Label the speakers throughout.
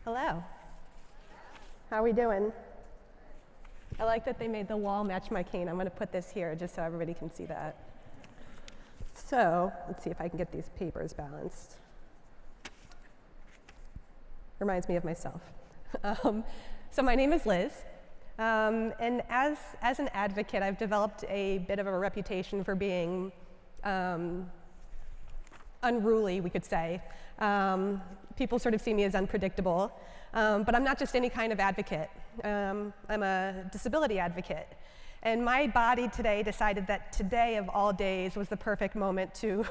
Speaker 1: Hello. How are we doing? I like that they made the wall match my cane. I'm going to put this here just so everybody can see that. So let's see if I can get these papers balanced. Reminds me of myself. So my name is Liz. And as an advocate, I've developed a bit of a reputation for being unruly, we could say. People sort of see me as unpredictable, but I'm not just any kind of advocate. I'm a disability advocate. And my body today decided that today of all days was the perfect moment to,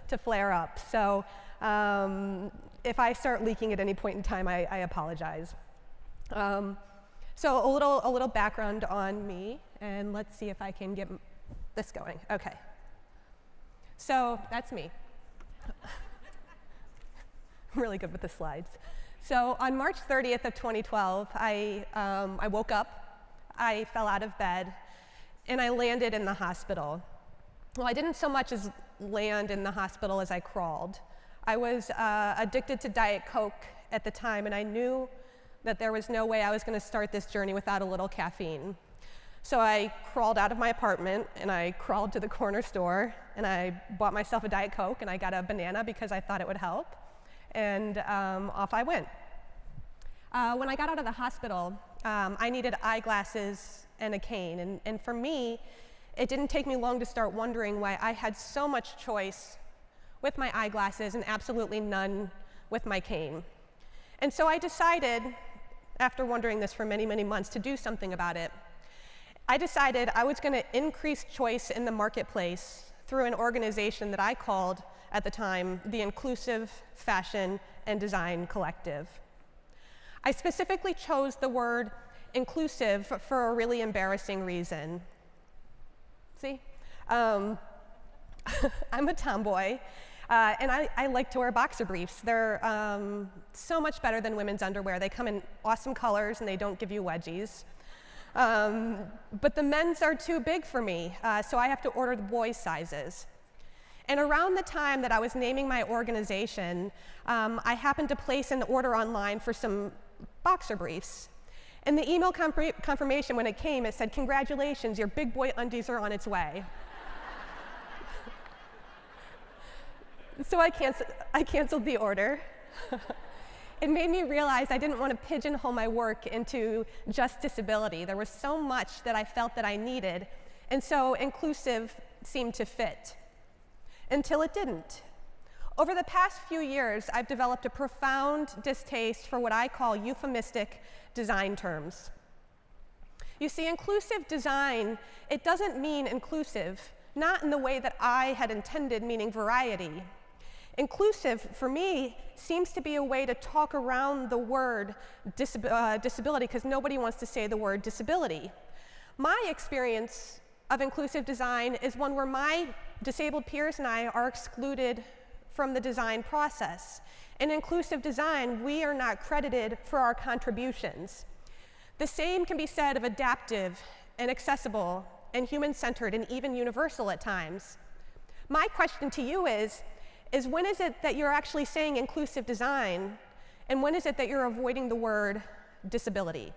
Speaker 1: to flare up. So if I start leaking at any point in time, I apologize. So a little background on me, and let's see if I can get this going. Okay. So that's me. I'm really good with the slides. So on March 30th of 2012, I woke up, I fell out of bed, and I landed in the hospital. Well, I didn't so much as land in the hospital as I crawled. I was addicted to Diet Coke at the time, and I knew that there was no way I was going to start this journey without a little caffeine. So I crawled out of my apartment, and I crawled to the corner store, and I bought myself a Diet Coke, and I got a banana because I thought it would help, and off I went. When I got out of the hospital, I needed eyeglasses and a cane, and for me, it didn't take me long to start wondering why I had so much choice with my eyeglasses and absolutely none with my cane. And so I decided, after wondering this for many, many months, to do something about it. I decided I was going to increase choice in the marketplace through an organization that I called, at the time, the Inclusive Fashion and Design Collective. I specifically chose the word inclusive for a really embarrassing reason. See? I'm a tomboy, and I like to wear boxer briefs. They're so much better than women's underwear. They come in awesome colors, and they don't give you wedgies. But the men's are too big for me, so I have to order the boys' sizes. And around the time that I was naming my organization, I happened to place an order online for some boxer briefs. And the email confirmation, when it came, it said, "Congratulations, your big boy undies are on its way." So I canceled the order. It made me realize I didn't want to pigeonhole my work into just disability. There was so much that I felt that I needed, and so inclusive seemed to fit. Until it didn't. Over the past few years, I've developed a profound distaste for what I call euphemistic design terms. You see, inclusive design, it doesn't mean inclusive, not in the way that I had intended, meaning variety. Inclusive, for me, seems to be a way to talk around the word disability, because nobody wants to say the word disability. My experience of inclusive design is one where my disabled peers and I are excluded from the design process. In inclusive design, we are not credited for our contributions. The same can be said of adaptive and accessible and human-centered and even universal at times. My question to you is when is it that you're actually saying inclusive design, and when is it that you're avoiding the word disability?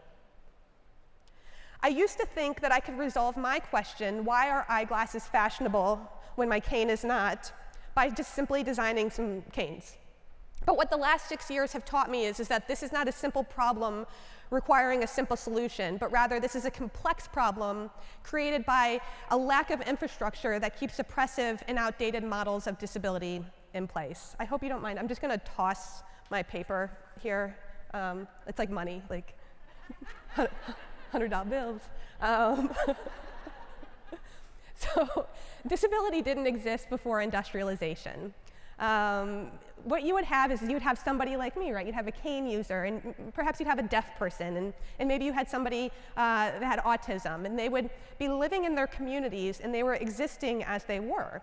Speaker 1: I used to think that I could resolve my question, why are eyeglasses fashionable when my cane is not, by just simply designing some canes. But what the last 6 years have taught me is that this is not a simple problem requiring a simple solution, but rather this is a complex problem created by a lack of infrastructure that keeps oppressive and outdated models of disability in place. I hope you don't mind. I'm just going to toss my paper here. It's like money, like $100 bills. So disability didn't exist before industrialization. What you would have is you'd have somebody like me, right? You'd have a cane user, and perhaps you'd have a deaf person, and maybe you had somebody that had autism, and they would be living in their communities, and they were existing as they were.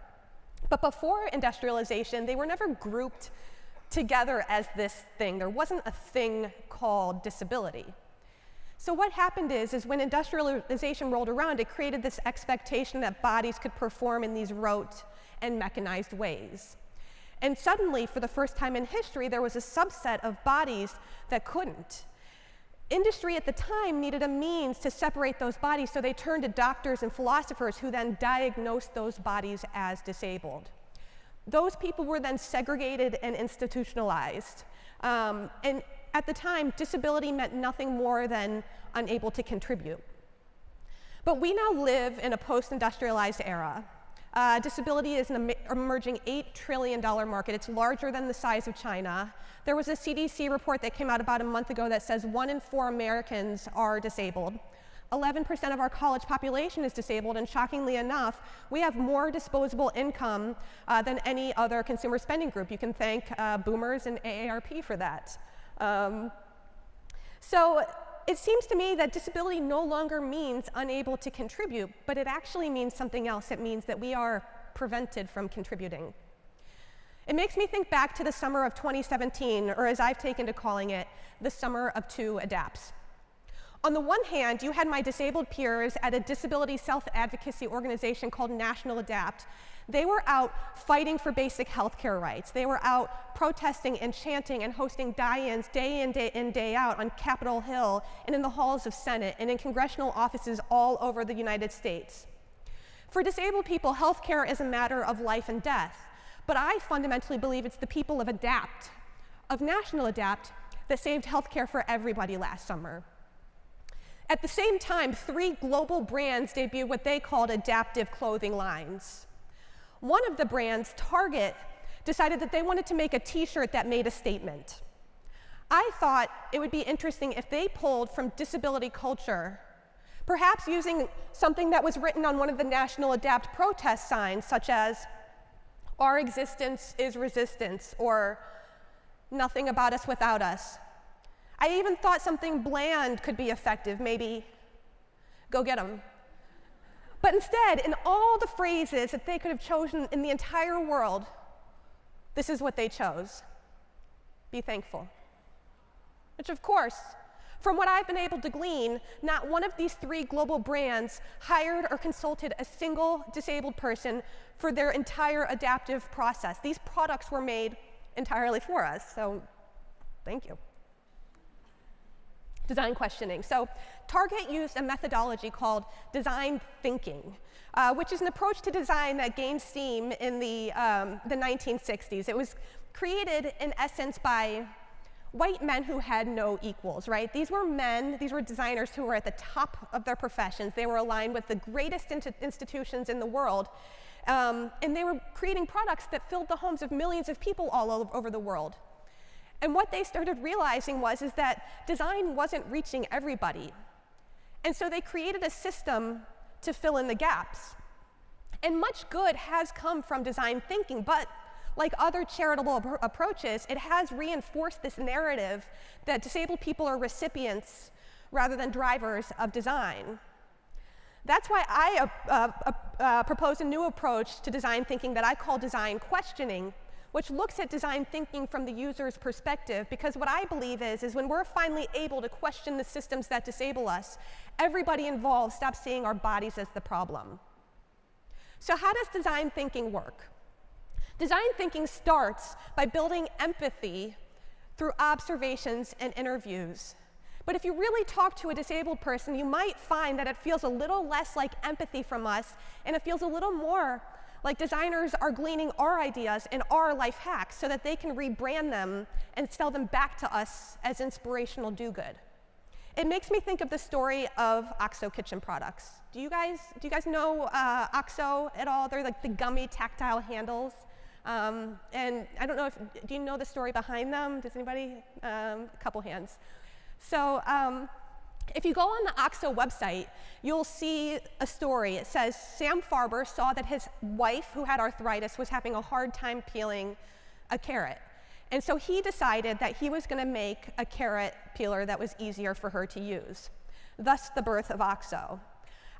Speaker 1: But before industrialization, they were never grouped together as this thing. There wasn't a thing called disability. So what happened is when industrialization rolled around, it created this expectation that bodies could perform in these rote and mechanized ways. And suddenly, for the first time in history, there was a subset of bodies that couldn't. Industry at the time needed a means to separate those bodies, so they turned to doctors and philosophers who then diagnosed those bodies as disabled. Those people were then segregated and institutionalized. And at the time, disability meant nothing more than unable to contribute. But we now live in a post-industrialized era. Disability is an emerging $8 trillion market. It's larger than the size of China. There was a CDC report that came out about a month ago that says 1 in 4 Americans are disabled. 11% of our college population is disabled, and shockingly enough, we have more disposable income than any other consumer spending group. You can thank boomers and AARP for that. So it seems to me that disability no longer means unable to contribute, but it actually means something else. It means that we are prevented from contributing. It makes me think back to the summer of 2017, or as I've taken to calling it, the summer of 2 adapts. On the one hand, you had my disabled peers at a disability self-advocacy organization called National Adapt. They were out fighting for basic healthcare rights. They were out protesting and chanting and hosting die-ins day in, day out on Capitol Hill and in the halls of Senate and in congressional offices all over the United States. For disabled people, healthcare is a matter of life and death. But I fundamentally believe it's the people of Adapt, of National Adapt, that saved healthcare for everybody last summer. At the same time, 3 global brands debuted what they called adaptive clothing lines. One of the brands, Target, decided that they wanted to make a t-shirt that made a statement. I thought it would be interesting if they pulled from disability culture, perhaps using something that was written on one of the National Adapt protest signs, such as, "Our existence is resistance," or "Nothing about us without us." I even thought something bland could be effective, maybe, "Go get 'em." But instead, in all the phrases that they could have chosen in the entire world, this is what they chose: "Be thankful." Which, of course, from what I've been able to glean, not one of these 3 global brands hired or consulted a single disabled person for their entire adaptive process. These products were made entirely for us, so thank you. Design questioning. So Target used a methodology called design thinking, which is an approach to design that gained steam in the 1960s. It was created, in essence, by white men who had no equals, right? These were men, these were designers who were at the top of their professions. They were aligned with the greatest institutions in the world, and they were creating products that filled the homes of millions of people all over the world. And what they started realizing is that design wasn't reaching everybody. And so they created a system to fill in the gaps. And much good has come from design thinking, but like other charitable approaches, it has reinforced this narrative that disabled people are recipients rather than drivers of design. That's why I propose a new approach to design thinking that I call design questioning, which looks at design thinking from the user's perspective, because what I believe is when we're finally able to question the systems that disable us, everybody involved stops seeing our bodies as the problem. So how does design thinking work? Design thinking starts by building empathy through observations and interviews. But if you really talk to a disabled person, you might find that it feels a little less like empathy from us, and it feels a little more like designers are gleaning our ideas and our life hacks so that they can rebrand them and sell them back to us as inspirational do-good. It makes me think of the story of Axio kitchen products. Do you guys know Axio at all? They're like the gummy tactile handles. And I don't know do you know the story behind them? Does anybody? A couple hands. So if you go on the Axio website, you'll see a story. It says Sam Farber saw that his wife, who had arthritis, was having a hard time peeling a carrot. And so he decided that he was going to make a carrot peeler that was easier for her to use. Thus, the birth of Axio.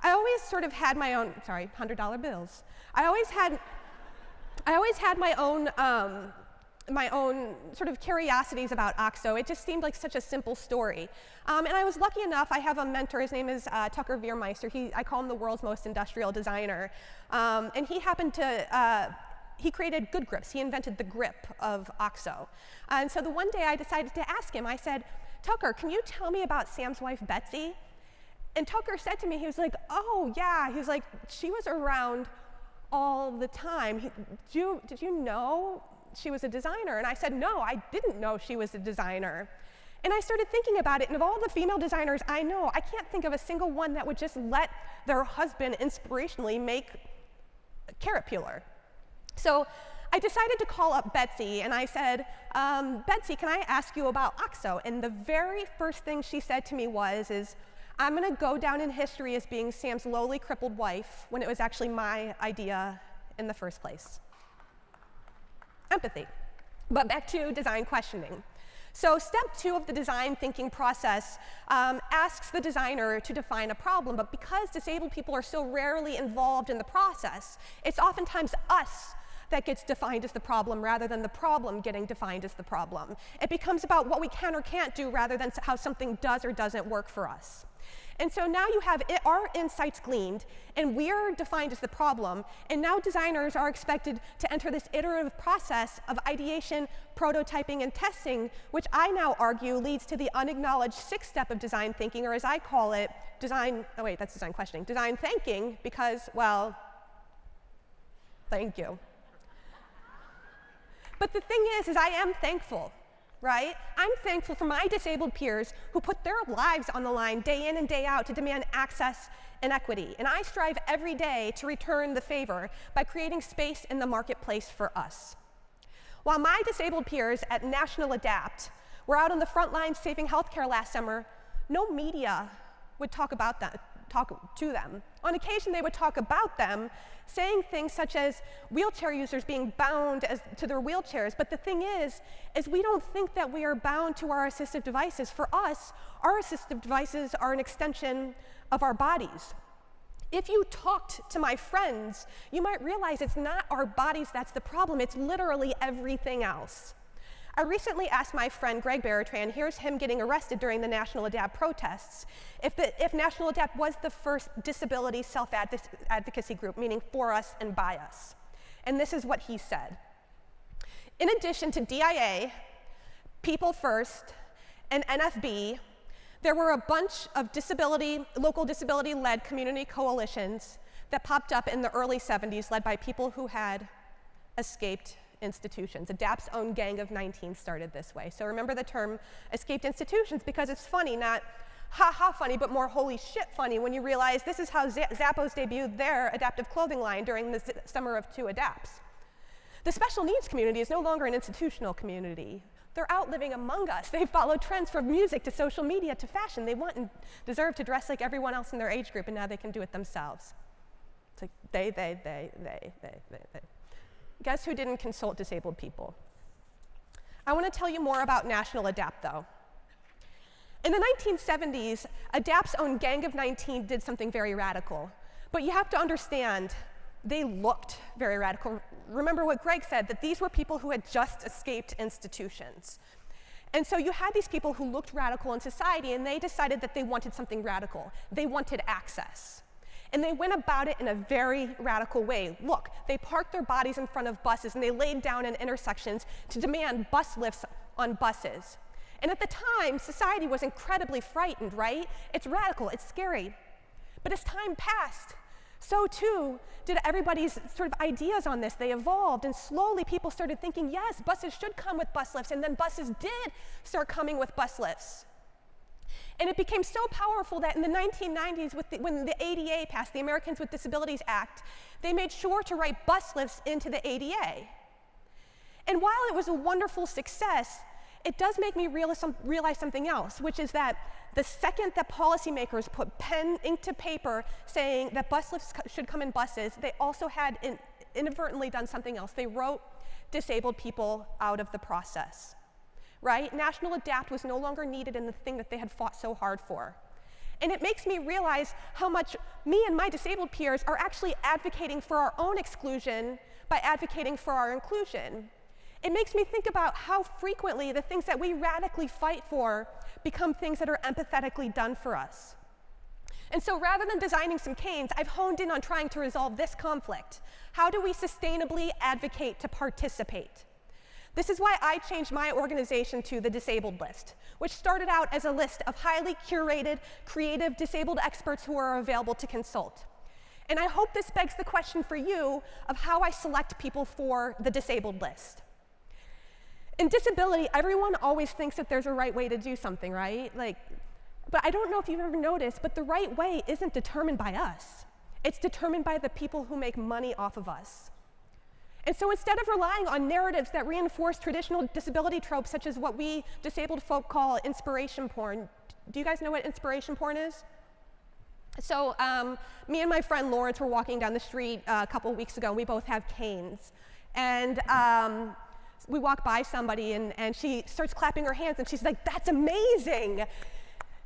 Speaker 1: I always sort of had my own, sorry, $100 bills. I always had my own sort of curiosities about Axio. It just seemed like such a simple story. And I was lucky enough, I have a mentor, his name is Tucker Veermeister. I call him the world's most industrial designer. And he happened to, he created good grips. He invented the grip of Axio. And so the one day I decided to ask him, I said, Tucker, can you tell me about Sam's wife, Betsy? And Tucker said to me, he was like, oh, yeah. He was like, she was around all the time. Did you know she was a designer? And I said, no, I didn't know she was a designer. And I started thinking about it, and of all the female designers I know, I can't think of a single one that would just let their husband inspirationally make a carrot peeler. So I decided to call up Betsy, and I said, Betsy, can I ask you about Axio? And the very first thing she said to me is, I'm going to go down in history as being Sam's lowly, crippled wife, when it was actually my idea in the first place. Empathy. But back to design questioning. So step 2 of the design thinking process asks the designer to define a problem, but because disabled people are so rarely involved in the process, it's oftentimes us that gets defined as the problem rather than the problem getting defined as the problem. It becomes about what we can or can't do rather than how something does or doesn't work for us. And so now you have our insights gleaned, and we're defined as the problem, and now designers are expected to enter this iterative process of ideation, prototyping, and testing, which I now argue leads to the unacknowledged 6th step of design thinking, or as I call it, design questioning, design thinking, because, well, thank you. But the thing is I am thankful. Right? I'm thankful for my disabled peers who put their lives on the line day in and day out to demand access and equity. And I strive every day to return the favor by creating space in the marketplace for us. While my disabled peers at National Adapt were out on the front lines saving healthcare last summer, no media would talk to them. On occasion, they would talk about them, saying things such as wheelchair users being bound to their wheelchairs. But the thing is we don't think that we are bound to our assistive devices. For us, our assistive devices are an extension of our bodies. If you talked to my friends, you might realize it's not our bodies that's the problem, it's literally everything else. I recently asked my friend Greg Bertrand, here's him getting arrested during the National Adapt protests, if National Adapt was the first disability self-advocacy group, meaning for us and by us. And this is what he said. In addition to DIA, People First, and NFB, there were a bunch of local disability-led community coalitions that popped up in the early 70s, led by people who had escaped institutions. ADAPT's own Gang of 19 started this way. So remember the term escaped institutions because it's funny, not ha-ha funny, but more holy shit funny when you realize this is how Zappos debuted their adaptive clothing line during the summer of 2 Adapts. The special needs community is no longer an institutional community. They're out living among us. They follow trends from music to social media to fashion. They want and deserve to dress like everyone else in their age group, and now they can do it themselves. It's like they. Guess who didn't consult disabled people? I want to tell you more about National Adapt, though. In the 1970s, Adapt's own Gang of 19 did something very radical. But you have to understand, they looked very radical. Remember what Greg said, that these were people who had just escaped institutions. And so you had these people who looked radical in society, and they decided that they wanted something radical. They wanted access. And they went about it in a very radical way. Look, they parked their bodies in front of buses, and they laid down in intersections to demand bus lifts on buses. And at the time, society was incredibly frightened, right? It's radical, it's scary. But as time passed, so too did everybody's sort of ideas on this. They evolved, and slowly people started thinking, yes, buses should come with bus lifts, and then buses did start coming with bus lifts. And it became so powerful that in the 1990s, when the ADA passed, the Americans with Disabilities Act, they made sure to write bus lifts into the ADA. And while it was a wonderful success, it does make me realize something else, which is that the second that policymakers put pen, ink to paper saying that bus lifts should come in buses, they also had inadvertently done something else. They wrote disabled people out of the process. Right? National Adapt was no longer needed in the thing that they had fought so hard for. And it makes me realize how much me and my disabled peers are actually advocating for our own exclusion by advocating for our inclusion. It makes me think about how frequently the things that we radically fight for become things that are empathetically done for us. And so rather than designing some canes, I've honed in on trying to resolve this conflict. How do we sustainably advocate to participate? This is why I changed my organization to the Disabled List, which started out as a list of highly curated, creative, disabled experts who are available to consult. And I hope this begs the question for you of how I select people for the Disabled List. In disability, everyone always thinks that there's a right way to do something, right? But I don't know if you've ever noticed, but the right way isn't determined by us. It's determined by the people who make money off of us. And so instead of relying on narratives that reinforce traditional disability tropes, such as what we disabled folk call inspiration porn, do you guys know what inspiration porn is? So me and my friend Lawrence were walking down the street a couple weeks ago, and we both have canes. And we walk by somebody, and she starts clapping her hands, and she's like, "That's amazing!"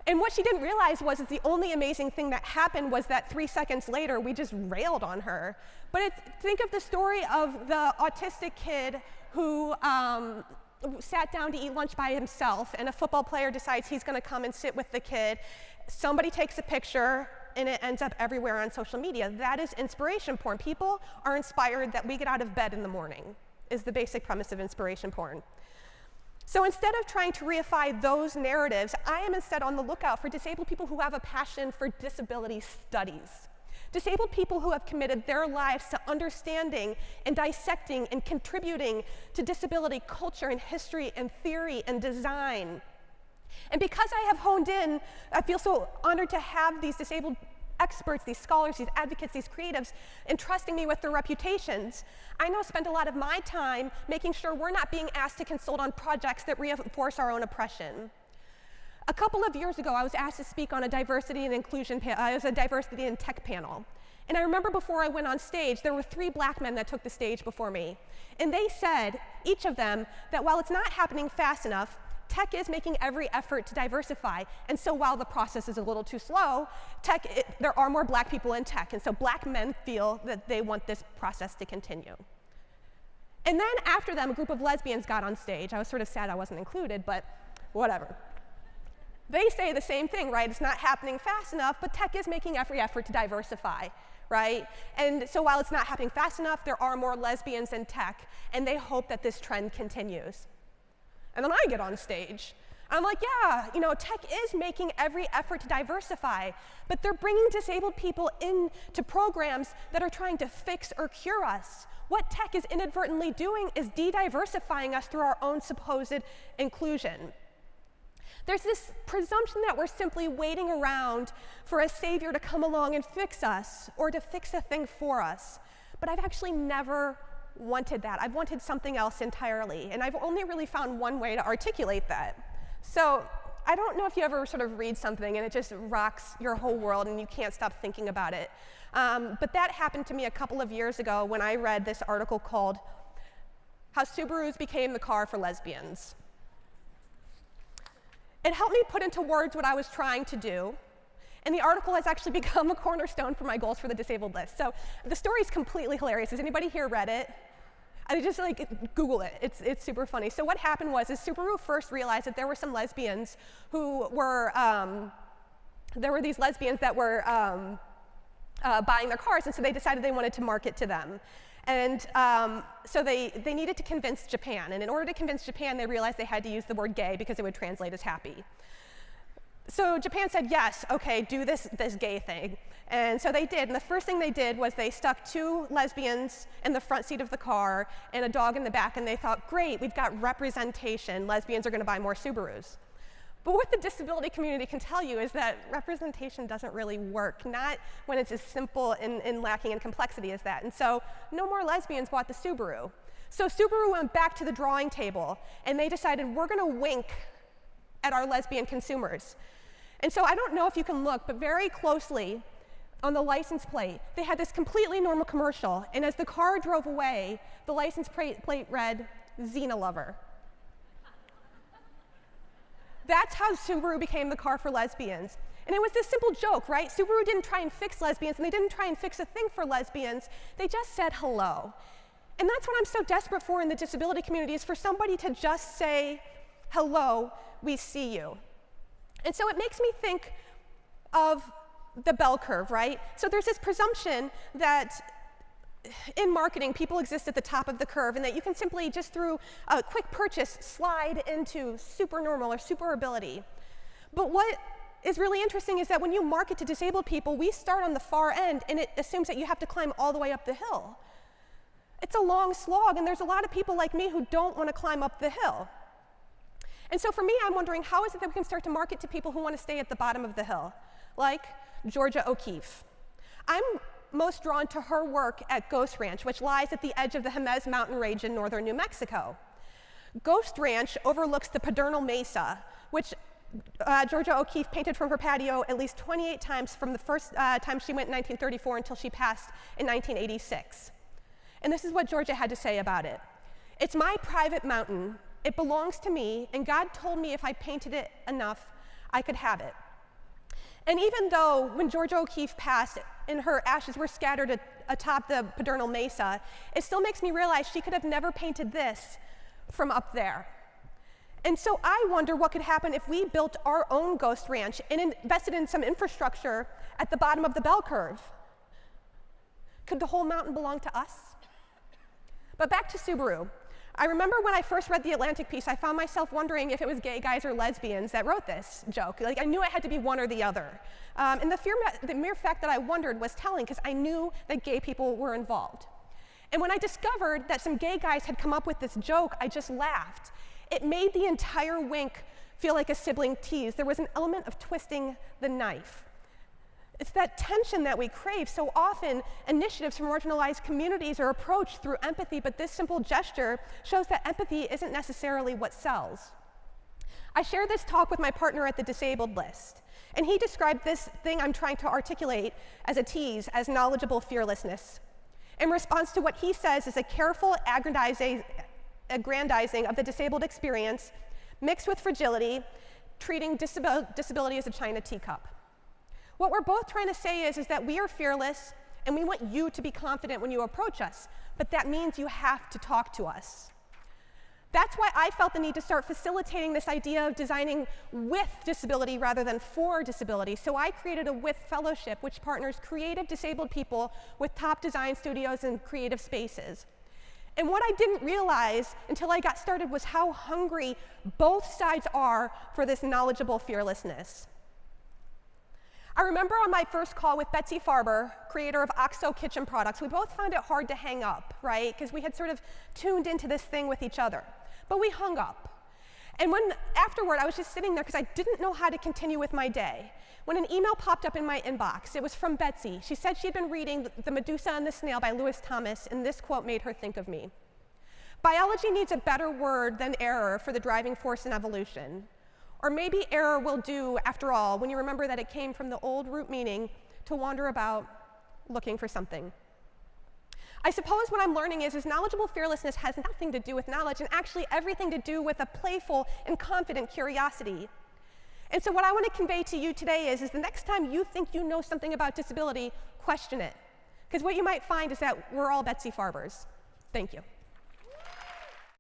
Speaker 1: And what she didn't realize was that the only amazing thing that happened was that 3 seconds later, we just railed on her. But think of the story of the autistic kid who sat down to eat lunch by himself, and a football player decides he's going to come and sit with the kid. Somebody takes a picture, and it ends up everywhere on social media. That is inspiration porn. People are inspired that we get out of bed in the morning, is the basic premise of inspiration porn. So instead of trying to reify those narratives, I am instead on the lookout for disabled people who have a passion for disability studies. Disabled people who have committed their lives to understanding and dissecting and contributing to disability culture and history and theory and design. And because I have honed in, I feel so honored to have these disabled experts, these scholars, these advocates, these creatives, entrusting me with their reputations. I now spend a lot of my time making sure we're not being asked to consult on projects that reinforce our own oppression. A couple of years ago, I was asked to speak on a diversity and inclusion panel. It was a diversity and tech panel. And I remember before I went on stage, there were 3 black men that took the stage before me. And they said, each of them, that while it's not happening fast enough, tech is making every effort to diversify. And so while the process is a little too slow, there are more black people in tech. And so black men feel that they want this process to continue. And then after them, a group of lesbians got on stage. I was sort of sad I wasn't included, but whatever. They say the same thing, right? It's not happening fast enough, but tech is making every effort to diversify, right? And so while it's not happening fast enough, there are more lesbians in tech, and they hope that this trend continues. And then I get on stage. I'm like, yeah, tech is making every effort to diversify, but they're bringing disabled people into programs that are trying to fix or cure us. What tech is inadvertently doing is de-diversifying us through our own supposed inclusion. There's this presumption that we're simply waiting around for a savior to come along and fix us, or to fix a thing for us. But I've actually never wanted that. I've wanted something else entirely, and I've only really found one way to articulate that. So I don't know if you ever sort of read something and it just rocks your whole world and you can't stop thinking about it. But that happened to me a couple of years ago when I read this article called How Subarus Became the Car for Lesbians. It helped me put into words what I was trying to do, and the article has actually become a cornerstone for my goals for the Disabled List. So the story is completely hilarious. Has anybody here read it? I just Google it. It's super funny. So what happened was, Subaru first realized that there were some lesbians who were, there were these lesbians that were buying their cars, and so they decided they wanted to market to them. And so they needed to convince Japan, and in order to convince Japan, they realized they had to use the word gay because it would translate as happy. So Japan said, yes, okay, do this gay thing. And so they did, and the first thing they did was they stuck 2 lesbians in the front seat of the car and a dog in the back, and they thought, great, we've got representation. Lesbians are going to buy more Subarus. But what the disability community can tell you is that representation doesn't really work, not when it's as simple and lacking in complexity as that. And so no more lesbians bought the Subaru. So Subaru went back to the drawing table, and they decided, we're going to wink at our lesbian consumers. And so I don't know if you can look, but very closely on the license plate, they had this completely normal commercial, and as the car drove away, the license plate read, Xena Lover. That's how Subaru became the car for lesbians. And it was this simple joke, right? Subaru didn't try and fix lesbians, and they didn't try and fix a thing for lesbians. They just said hello. And that's what I'm so desperate for in the disability community, is for somebody to just say, hello, we see you. And so it makes me think of the bell curve, right? So there's this presumption that in marketing, people exist at the top of the curve, and that you can simply, just through a quick purchase, slide into super normal or super ability. But what is really interesting is that when you market to disabled people, we start on the far end, and it assumes that you have to climb all the way up the hill. It's a long slog, and there's a lot of people like me who don't want to climb up the hill. And so for me, I'm wondering, how is it that we can start to market to people who want to stay at the bottom of the hill, like Georgia O'Keeffe? I'm most drawn to her work at Ghost Ranch, which lies at the edge of the Jemez mountain range in northern New Mexico. Ghost Ranch overlooks the Pedernal Mesa, which Georgia O'Keeffe painted from her patio at least 28 times from the first time she went in 1934 until she passed in 1986. And this is what Georgia had to say about it. "It's my private mountain. It belongs to me, and God told me if I painted it enough, I could have it." And even though when Georgia O'Keeffe passed and her ashes were scattered atop the Pedernal Mesa, it still makes me realize she could have never painted this from up there. And so I wonder what could happen if we built our own Ghost Ranch and invested in some infrastructure at the bottom of the bell curve. Could the whole mountain belong to us? But back to Subaru. I remember when I first read the Atlantic piece, I found myself wondering if it was gay guys or lesbians that wrote this joke. Like, I knew it had to be one or the other. And the mere fact that I wondered was telling, because I knew that gay people were involved. And when I discovered that some gay guys had come up with this joke, I just laughed. It made the entire wink feel like a sibling tease. There was an element of twisting the knife. It's that tension that we crave. So often, initiatives from marginalized communities are approached through empathy, but this simple gesture shows that empathy isn't necessarily what sells. I shared this talk with my partner at the Disabled List, and he described this thing I'm trying to articulate as a tease, as knowledgeable fearlessness, in response to what he says is a careful aggrandizing of the disabled experience mixed with fragility, treating disability as a china teacup. What we're both trying to say is that we are fearless, and we want you to be confident when you approach us, but that means you have to talk to us. That's why I felt the need to start facilitating this idea of designing with disability rather than for disability. So I created a WITH fellowship, which partners creative disabled people with top design studios and creative spaces. And what I didn't realize until I got started was how hungry both sides are for this knowledgeable fearlessness. I remember on my first call with Betsy Farber, creator of Axio kitchen products, we both found it hard to hang up, right? Because we had sort of tuned into this thing with each other. But we hung up. And when afterward, I was just sitting there because I didn't know how to continue with my day, when an email popped up in my inbox. It was from Betsy. She said she'd been reading The Medusa and the Snail by Lewis Thomas, and this quote made her think of me. "Biology needs a better word than error for the driving force in evolution. Or maybe error will do, after all, when you remember that it came from the old root meaning to wander about looking for something." I suppose what I'm learning is knowledgeable fearlessness has nothing to do with knowledge, and actually everything to do with a playful and confident curiosity. And so what I want to convey to you today is the next time you think you know something about disability, question it. Because what you might find is that we're all Betsy Farbers. Thank you.